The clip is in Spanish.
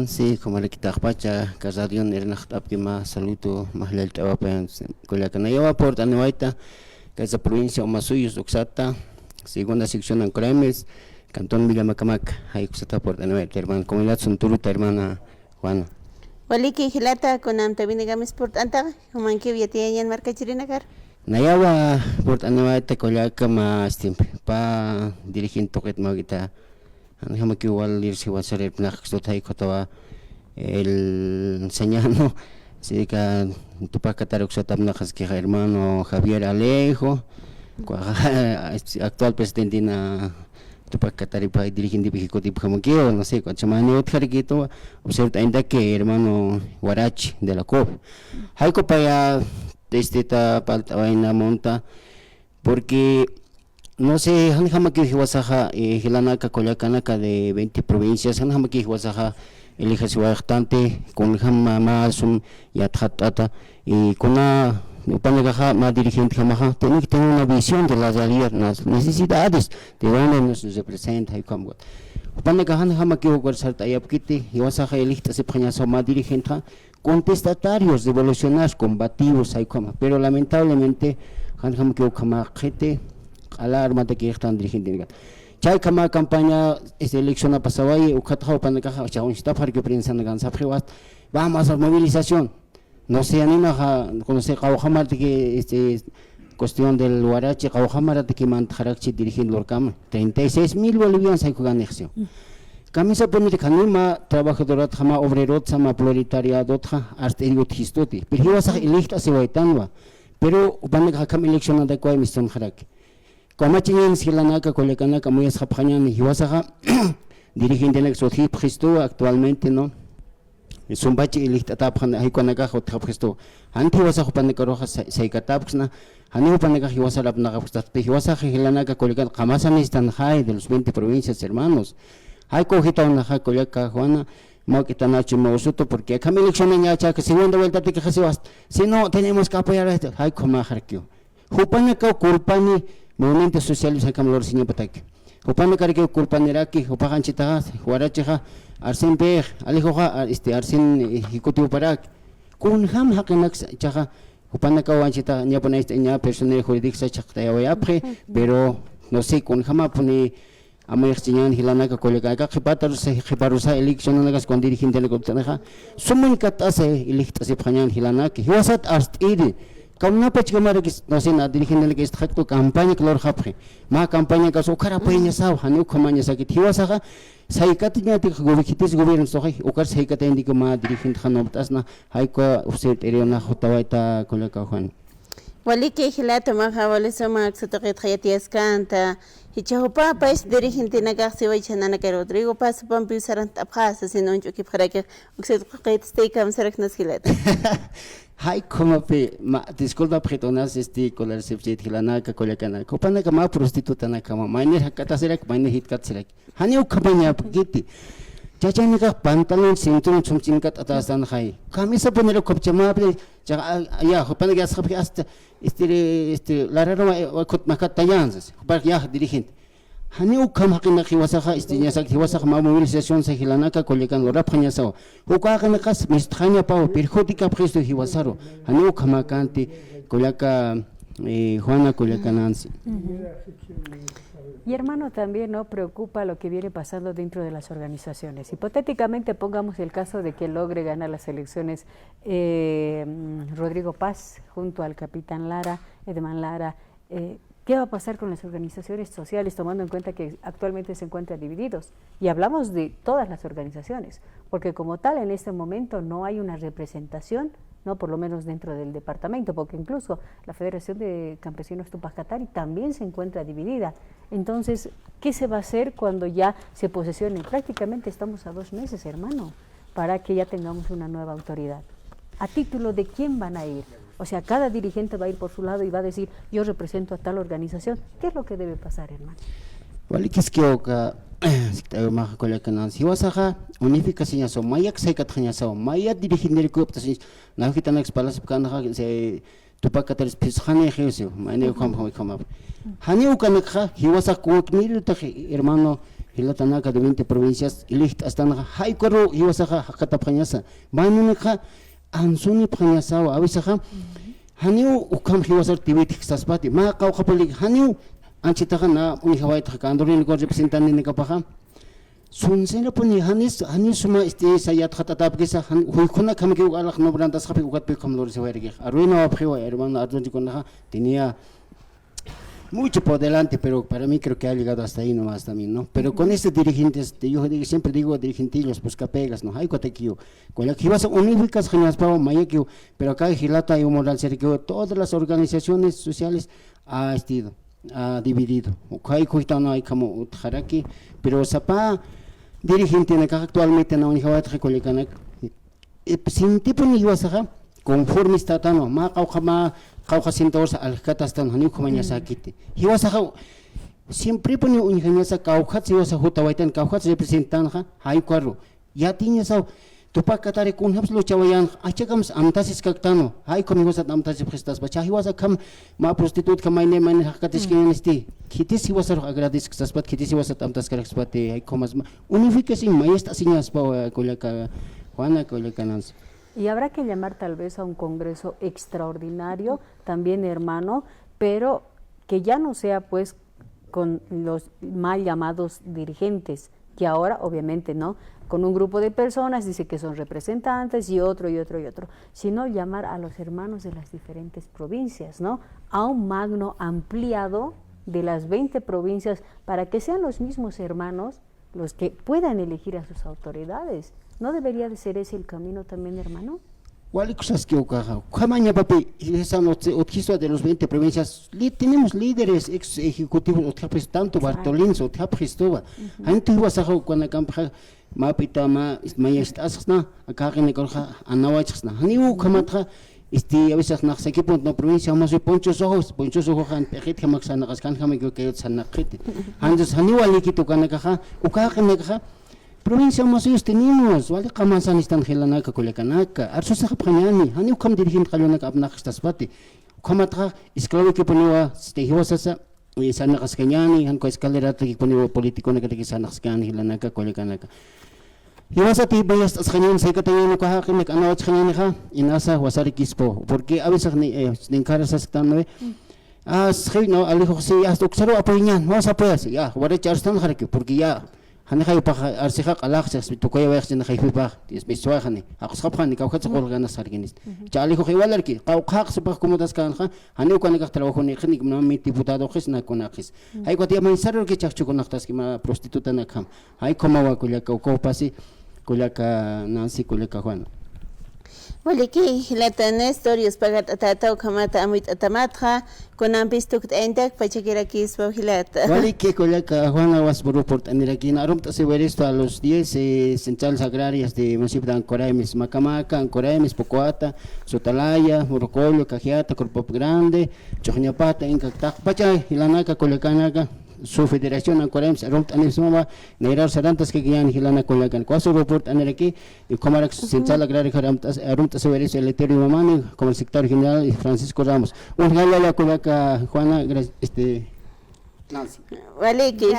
Sí, como le quita pacha, casadión era que más saludo, más le estaba con la canalla por Tanuaita, que es la provincia de Omasuyos, Uxata, segunda sección en Cremes, Cantón Villamacamac, ahí Uxata por Tanuaita, hermano, comunidad Sunturuta, hermana Juana. Waliki hilata kunam tabini gamis port anta humanki viatiyan marca chirinagar. Nayawa por Tanuaita, Colaka más tiempo, pa dirigente toquet magita. Déjame que igual irse va a ser el el señano, así que tu para catar que hermano Javier Alejo, actual presidente na tu para catar y dirigente ejecutivo como que no sé, cuando semana otro que observa ainda que hermano Guarachi de la COP. Hay que para esta parte vaina monta porque no sé, han jamás que hiwasaja hilanaka coyacanaka de 20 provincias, han jamás que hiwasaja el bastante con jamás y atata y con una panagaja más dirigente jamás tiene que tener una visión de las realidades, las necesidades de donde nos representa y como panagaja jamás que hiwasar tayapkiti hiwasaja elista se pañasa más dirigente contestatarios, revolucionarios, combativos, pero lamentablemente han jamás que gente alarma de que están dirigiendo. Chay kama campaña esta elección ha pasado ahí, ukatao panakaja, chawun está para que prensa nagan sapриват, vamos a movilización. No se anima a conocer Kawhamar de que cuestión del Huarache, Kawhamar de que mantarakchi dirigiendo el cama. 36,000 bolivianos hay que ganar elección. Camisa pone de canuma, trabajador jama obrero, sama proletariado, hasta el utistoti. Pero vas a elegir se va pero panakaja cam elección de cuál misión harak. Como tienen si la naca colecana como es japañan y wasaja dirigente del Sochi Cristo actualmente no es un bache elista tapan hay con acá otra Cristo antes wasaja panecoroja se catapsna aniu panecaji wasarap nagapstat pe wasaja la naca colecana jamasan están high de los 20 provincias hermanos hay cogita una ja coleca Juana mo que tan hacho mosuto porque acá me eleccionan ya que segunda vuelta te que si no tenemos que apoyar a esto hay como jarquio jupaneca culpani movimiento social se cambió el señor Patak. Upame cargue culpaneraki, upahan chitagas, huaracheja, arsen pej, alejoja, arsen ejecutivo parak. Kun ham hakenax chaja, upana kawanchita, ña pone ña personal jurídica chakta apre, pero no sé, kun hama pone amayxchiñan hilanaka colega, acá jepatar se jeparusa elección nagas con dirigente de la gobiernaja, sumun katase electase pañan hilanaki, hiwasat arst ide. Kauna pachkamara que no sé nada dirigente que está con campaña que lo japre ma campaña que so cara peña sao hanu kamaña sa que tiwa saga saikatinya te gobikites gobierno sohay ukar saikata indi que ma dirigente hanobtasna haiko usted eriona jotawaita colega Juan Waliki hilata maha wale sama aksatoqet hayatias kanta hichahopa país dirigente nagarse waychanana que Rodrigo paso pampi usarant apjasa sino un chuki para que usted qait steakam sarak naskilat hay como pe disculpa pretonas colar sepjet hilana ka kolakana kopana ka ma prostituta na kama mainer hakata serek mainer hit kat serek hani ukapanya giti chachani ka pantalon cinturón chumchinkat atasan hay camisa ponero kopchama pe ya kopana ga sabri hasta la raro kot makata yanzas par ya dirigente hani ukam hakina khiwasaha istiñasak khiwasaha ma movilización se hilanaka kolekan lora phañasao ukaqana qas mistrania pao perjudica presto hiwasaro hani ukama kanti kolaka Juana kolaka Nancy. Y hermano, también no preocupa lo que viene pasando dentro de las organizaciones. Hipotéticamente pongamos el caso de que logre ganar las elecciones Rodrigo Paz junto al capitán Lara, Edman Lara. ¿Qué va a pasar con las organizaciones sociales tomando en cuenta que actualmente se encuentran divididos? Y hablamos de todas las organizaciones, porque como tal en este momento no hay una representación, no por lo menos dentro del departamento, porque incluso la Federación de Campesinos Tupac Katari también se encuentra dividida. Entonces, ¿qué se va a hacer cuando ya se posesione? Prácticamente estamos a 2 meses, hermano, para que ya tengamos una nueva autoridad. ¿A título de quién van a ir? O sea, cada dirigente va a ir por su lado y va a decir, yo represento a tal organización. ¿Qué es lo que debe pasar, hermano? Wali kiskioka maha kolakanan siwasaha unificación so mayak saikatanya so maya dirigente ko ptasin na kita next palas kan se Tupac Katari piskhane khesio mane kham hani ukanakha hiwasa ko knir ta hermano hilatanaka de 20 provincias, ilicht hasta na haikoro iwasaja hakatapanyasa, manunaka ansuni panyasawa, avisaja, haniu ukam hiwasar tibitik saspati, ma kaukapulik haniu, anchitaja na unihawaita kandorin ko representante ni kapaha, sunsena puni hanis suma sayat khatatap kisa huikuna kami ke alak no brandas khapi ugat pe kamlor se werge arruina aprio hermano Arjun Chikona tenía mucho por delante, pero para mí creo que ha llegado hasta ahí nomás también, ¿no? Pero con estos dirigentes, yo siempre digo dirigentillos, pues capegas, ¿no? Hay cotequio, con la que vas a unificas genias para mayaquio, pero acá en Gilata hay un moral cerqueo, todas las organizaciones sociales ha dividido. Hay cuitano hay como utjaraki, pero sapa dirigente en acá actualmente no unijabat recolecana, sin tipo ni vas a conforme está tan, ma caujama kauha sintos alkatastan hani kumanya sakiti hiwasa siempre pone unhanyasa kauhat siwasa hutawaitan kauhat representan ha haikwaru yatinya sa tupak katare kun habslo chawayan achakams amtasis kaktano hai komigosa amtasis prestas bacha hiwasa kam ma prostitut kamaine man hakatis kinesti kitis hiwasa agradis ksaspat kitis hiwasa amtas karakspat hai komas unificación maestra siñas pa kolaka Juana kolaka nans. Y habrá que llamar tal vez a un congreso extraordinario, también hermano, pero que ya no sea pues con los mal llamados dirigentes, que ahora obviamente no, con un grupo de personas dice que son representantes y otro, sino llamar a los hermanos de las diferentes provincias, ¿no? A un magno ampliado de las 20 provincias para que sean los mismos hermanos los que puedan elegir a sus autoridades. ¿No debería de ser ese el camino también, hermano? De los 20 provincias, tenemos líderes ex ejecutivos, tanto Bartolins, Cristobal. Antes iba a cuando campa mapita maestasna, acá en el anawachna. Haniu kamatra, a veces na se equipo no provincia más ponchos ojos han pejit que maxana gascan que sanakit. Antes haniu alikito kanakaja, ukaja provincia más ellos tenemos, vale kamasan están gelanaka kolekanaka, arsosa japanyani, hani ukam dirigent kalonaka abnakstaspati. Kamatra esclavo que ponía stehosasa y sanakas kenyani, han ko escalera que ponía político que sanakas kenyani gelanaka kolekanaka. Iwasa tibayas as kanyan sa ikatayin ko hakin anawach kanyan ha inasa wasari kispo porque a veces ni cara sa stano no alijo si hasta uksaro apoyan, no sa pues ya, wala charstan harke porque ya hanakay pa arsika kalaksa tukoy wayx na kayfi pa is miswahani aqsqaphan kawkhat qolgana sarginis chali ko khiwalarki qawqaq sabaq komodas kan kha hani ko nikak trabajo ni khnik no mi diputado khis na konaqis hay ko tiama insaror ki chaqchu konaqtas ki ma prostituta na kham hay komawa kulaka ko pasi kulaka nansi kulaka Juan. Wali ki hilata Nestorius pagat atata kamata amit atamatha kunan pistuk endak pachakira kispo hilata. Wali ki kolaka Juana was report aniraki arum se ver esto a los 10 centrales agrarias de municipio de Ancoraimes, Macamaca, Ancoraimes, Pocoata, Sotalaya, Morocollo, Cajiata, Corpo Grande, Chojñapata, Incactac, Pacha, Hilanaka, Colecanaka, su federación Ancoraimes, arum anisoma, Neirar Sarantas que guían Hilana Colecan, Cuaso report aniraki, y Comarax Central Agraria arum se ver esto el Eterio Mamani, como el secretario general Francisco Ramos. Un galala Coleca Juana, Nancy. Wali ki